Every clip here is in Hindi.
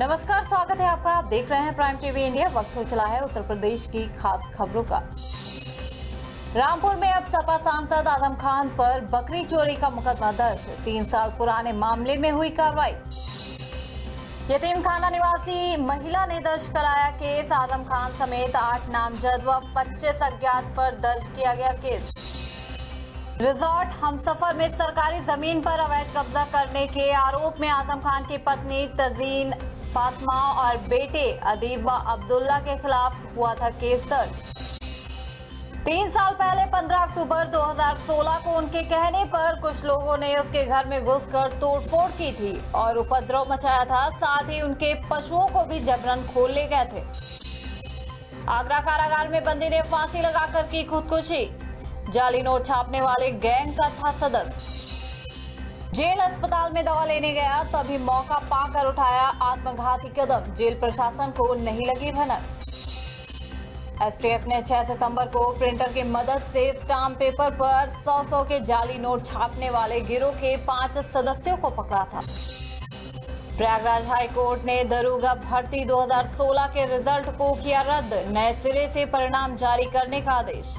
नमस्कार, स्वागत है आपका। आप देख रहे हैं प्राइम टीवी इंडिया। वक्त हो चला है उत्तर प्रदेश की खास खबरों का। रामपुर में अब सपा सांसद आजम खान पर बकरी चोरी का मुकदमा दर्ज। 3 साल पुराने मामले में हुई कार्रवाई। यतीम खाना निवासी महिला ने दर्ज कराया केस। आजम खान समेत 8 नामजद व 25 अज्ञात पर दर्ज किया गया केस। रिजॉर्ट हमसफर में सरकारी जमीन पर अवैध कब्जा करने के आरोप में आजम खान की पत्नी तजीन फातिमा और बेटे अदीब व अब्दुल्ला के खिलाफ हुआ था केस दर्ज। 3 साल पहले 15 अक्टूबर 2016 को उनके कहने पर कुछ लोगों ने उसके घर में घुसकर तोड़फोड़ की थी और उपद्रव मचाया था। साथ ही उनके पशुओं को भी जबरन खोल ले गए थे। आगरा कारागार में बंदी ने फांसी लगाकर की खुदकुशी। जाली नोट छापने वाले गैंग का था सदस्य। जेल अस्पताल में दवा लेने गया, तभी मौका पाकर उठाया आत्मघाती कदम। जेल प्रशासन को नहीं लगी भनक। एसटीएफ ने 6 सितंबर को प्रिंटर की मदद से स्टाम्प पेपर पर 100 के जाली नोट छापने वाले गिरोह के 5 सदस्यों को पकड़ा था। प्रयागराज हाई कोर्ट ने दरोगा भर्ती 2016 के रिजल्ट को किया रद्द। नए सिरे से परिणाम जारी करने का आदेश।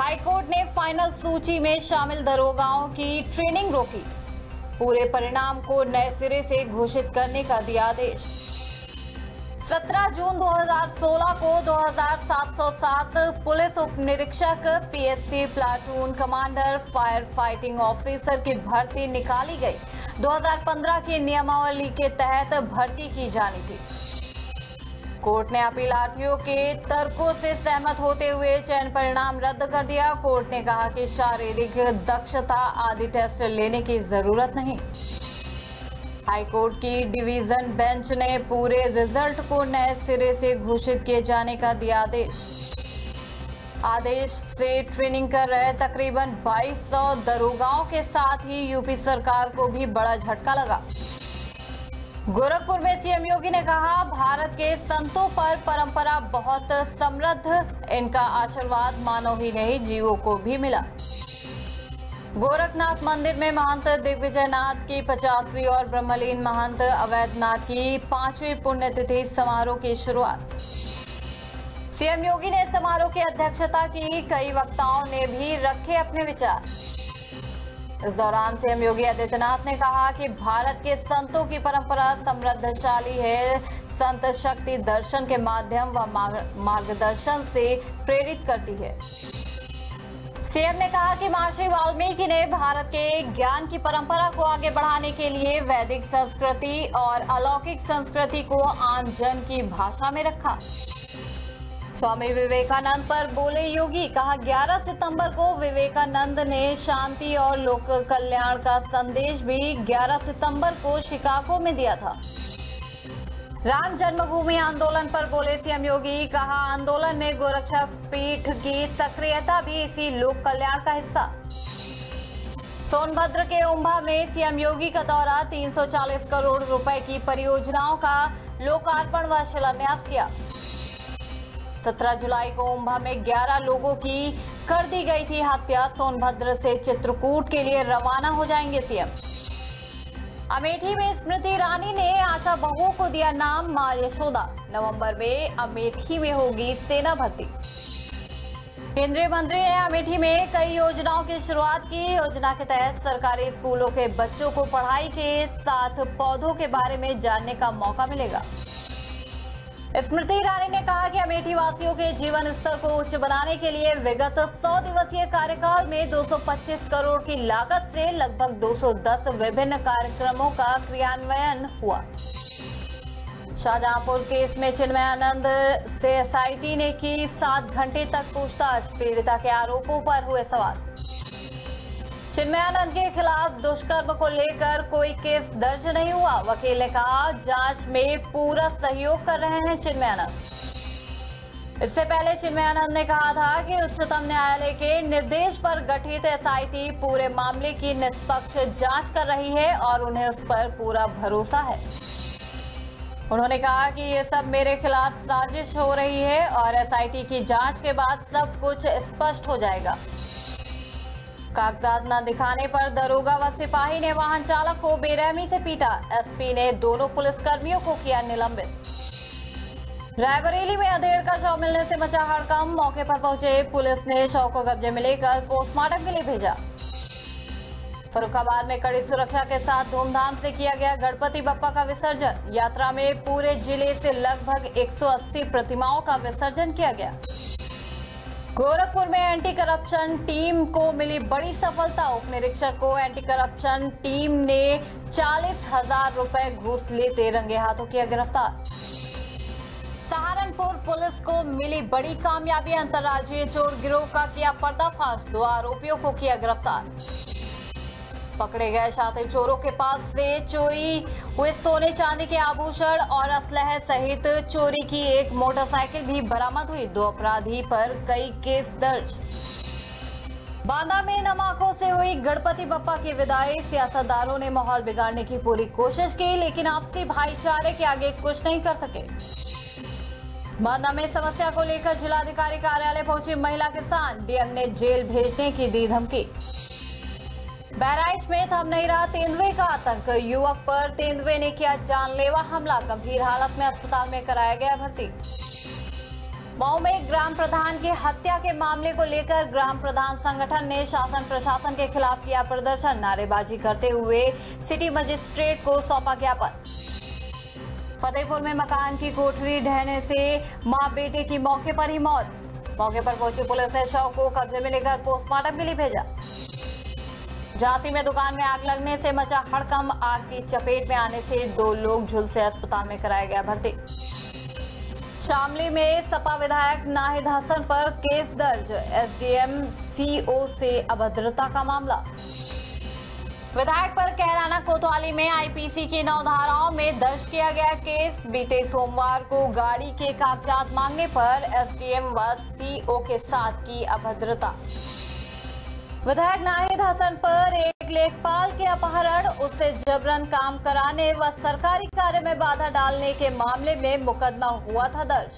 हाई कोर्ट ने फाइनल सूची में शामिल दरोगाओं की ट्रेनिंग रोकी। पूरे परिणाम को नए सिरे से घोषित करने का दिया आदेश। 17 जून 2016 को 2707 पुलिस उप निरीक्षक PSC platoon commander fire fighting officer की भर्ती निकाली गई। 2015 की नियमावली के तहत भर्ती की जानी थी। कोर्ट ने अपीलार्थियों के तर्कों से सहमत होते हुए चयन परिणाम रद्द कर दिया। कोर्ट ने कहा कि शारीरिक दक्षता आदि टेस्ट लेने की जरूरत नहीं। हाईकोर्ट की डिवीजन बेंच ने पूरे रिजल्ट को नए सिरे से घोषित किए जाने का दिया आदेश से ट्रेनिंग कर रहे तकरीबन 2200 दरोगाओं के साथ ही यूपी सरकार को भी बड़ा झटका लगा। गोरखपुर में सीएम योगी ने कहा, भारत के संतों पर परंपरा बहुत समृद्ध, इनका आशीर्वाद मानव ही नहीं जीवों को भी मिला। गोरखनाथ मंदिर में महंत दिग्विजयनाथ की 50वीं और ब्रह्मलीन महंत अवैधनाथ की 5वीं पुण्यतिथि समारोह की शुरुआत। सीएम योगी ने समारोह की अध्यक्षता की। कई वक्ताओं ने भी रखे अपने विचार। इस दौरान सीएम योगी आदित्यनाथ ने कहा कि भारत के संतों की परंपरा समृद्धशाली है। संत शक्ति दर्शन के माध्यम व मार्गदर्शन से प्रेरित करती है। सीएम ने कहा कि महर्षि वाल्मीकि ने भारत के ज्ञान की परंपरा को आगे बढ़ाने के लिए वैदिक संस्कृति और अलौकिक संस्कृति को आम जन की भाषा में रखा। स्वामी विवेकानंद पर बोले योगी, कहा 11 सितंबर को विवेकानंद ने शांति और लोक कल्याण का संदेश भी 11 सितंबर को शिकागो में दिया था। राम जन्मभूमि आंदोलन पर बोले सीएम योगी, कहा आंदोलन में गोरक्षा पीठ की सक्रियता भी इसी लोक कल्याण का हिस्सा। सोनभद्र के उम्भा में सीएम योगी का दौरा, 340 करोड़ रुपए की परियोजनाओं का लोकार्पण व शिलान्यास किया। 17 जुलाई को उम्भा में 11 लोगों की कर दी गई थी हत्या। सोनभद्र से चित्रकूट के लिए रवाना हो जाएंगे सीएम। अमेठी में स्मृति ईरानी ने आशा बहुओं को दिया नाम मां यशोदा। नवंबर में अमेठी में होगी सेना भर्ती। केंद्रीय मंत्री ने अमेठी में कई योजनाओं की शुरुआत की। योजना के तहत सरकारी स्कूलों के बच्चों को पढ़ाई के साथ पौधों के बारे में जानने का मौका मिलेगा। स्मृति ईरानी ने कहा कि अमेठी वासियों के जीवन स्तर को उच्च बनाने के लिए विगत 100 दिवसीय कार्यकाल में 225 करोड़ की लागत से लगभग 210 विभिन्न कार्यक्रमों का क्रियान्वयन हुआ। शाहजहांपुर केस में चिन्मयानंद से एसआईटी ने की 7 घंटे तक पूछताछ। पीड़िता के आरोपों पर हुए सवाल। चिन्मयानंद के खिलाफ दुष्कर्म को लेकर कोई केस दर्ज नहीं हुआ। वकील ने कहा जांच में पूरा सहयोग कर रहे हैं चिन्मयानंद। इससे पहले चिन्मयानंद ने कहा था कि उच्चतम न्यायालय के निर्देश पर गठित एसआईटी पूरे मामले की निष्पक्ष जांच कर रही है और उन्हें उस पर पूरा भरोसा है। उन्होंने कहा कि ये सब मेरे खिलाफ साजिश हो रही है और एसआईटी की जांच के बाद सब कुछ स्पष्ट हो जाएगा। कागजात न दिखाने पर दरोगा व सिपाही ने वाहन चालक को बेरहमी से पीटा। एसपी ने दोनों पुलिसकर्मियों को किया निलंबित। रायबरेली में अधेड़ का शव मिलने से मचा हड़कंप। मौके पर पहुंचे पुलिस ने शव को कब्जे में लेकर पोस्टमार्टम के लिए भेजा। फर्रुखाबाद में कड़ी सुरक्षा के साथ धूमधाम से किया गया गणपति बप्पा का विसर्जन। यात्रा में पूरे जिले से लगभग 180 प्रतिमाओं का विसर्जन किया गया। गोरखपुर में एंटी करप्शन टीम को मिली बड़ी सफलता। उप निरीक्षक को एंटी करप्शन टीम ने 40,000 रुपए घूस लेते रंगे हाथों किया गिरफ्तार। सहारनपुर पुलिस को मिली बड़ी कामयाबी। अंतर्राज्यीय चोर गिरोह का किया पर्दाफाश। 2 आरोपियों को किया गिरफ्तार। पकड़े गए शातिर चोरों के पास से चोरी हुए सोने चांदी के आभूषण और असलहे सहित चोरी की एक मोटरसाइकिल भी बरामद हुई। 2 अपराधी पर कई केस दर्ज। बांदा में नम आंखों से हुई गणपति बप्पा की विदाई। सियासतदारों ने माहौल बिगाड़ने की पूरी कोशिश की, लेकिन आपसी भाईचारे के आगे कुछ नहीं कर सके। बांदा में समस्या को लेकर जिलाधिकारी कार्यालय पहुंची महिला किसान। डीएम ने जेल भेजने की दी धमकी। बहराइच में थम नहीं रहा तेंदुए का आतंक। युवक पर तेंदुए ने किया जानलेवा हमला। गंभीर हालत में अस्पताल में कराया गया भर्ती। मऊ में ग्राम प्रधान की हत्या के मामले को लेकर ग्राम प्रधान संगठन ने शासन प्रशासन के खिलाफ किया प्रदर्शन। नारेबाजी करते हुए सिटी मजिस्ट्रेट को सौंपा ज्ञापन। फतेहपुर में मकान की कोठरी ढहने से मां बेटे की मौके पर ही मौत। मौके पर पहुंची पुलिस ने शव को कब्जे में लेकर पोस्टमार्टम के लिए भेजा। झांसी में दुकान में आग लगने से मचा हड़कंप। आग की चपेट में आने से 2 लोग झुलसे अस्पताल में कराया गया भर्ती। शामली में सपा विधायक नाहिद हसन पर केस दर्ज। एसडीएम सीओ से अभद्रता का मामला। विधायक पर कैराना कोतवाली में आईपीसी की 9 धाराओं में दर्ज किया गया केस। बीते सोमवार को गाड़ी के कागजात मांगने पर एसडीएम व सीओ के साथ की अभद्रता। विधायक नाहिद हसन पर एक लेखपाल के अपहरण, उससे जबरन काम कराने व सरकारी कार्य में बाधा डालने के मामले में मुकदमा हुआ था दर्ज।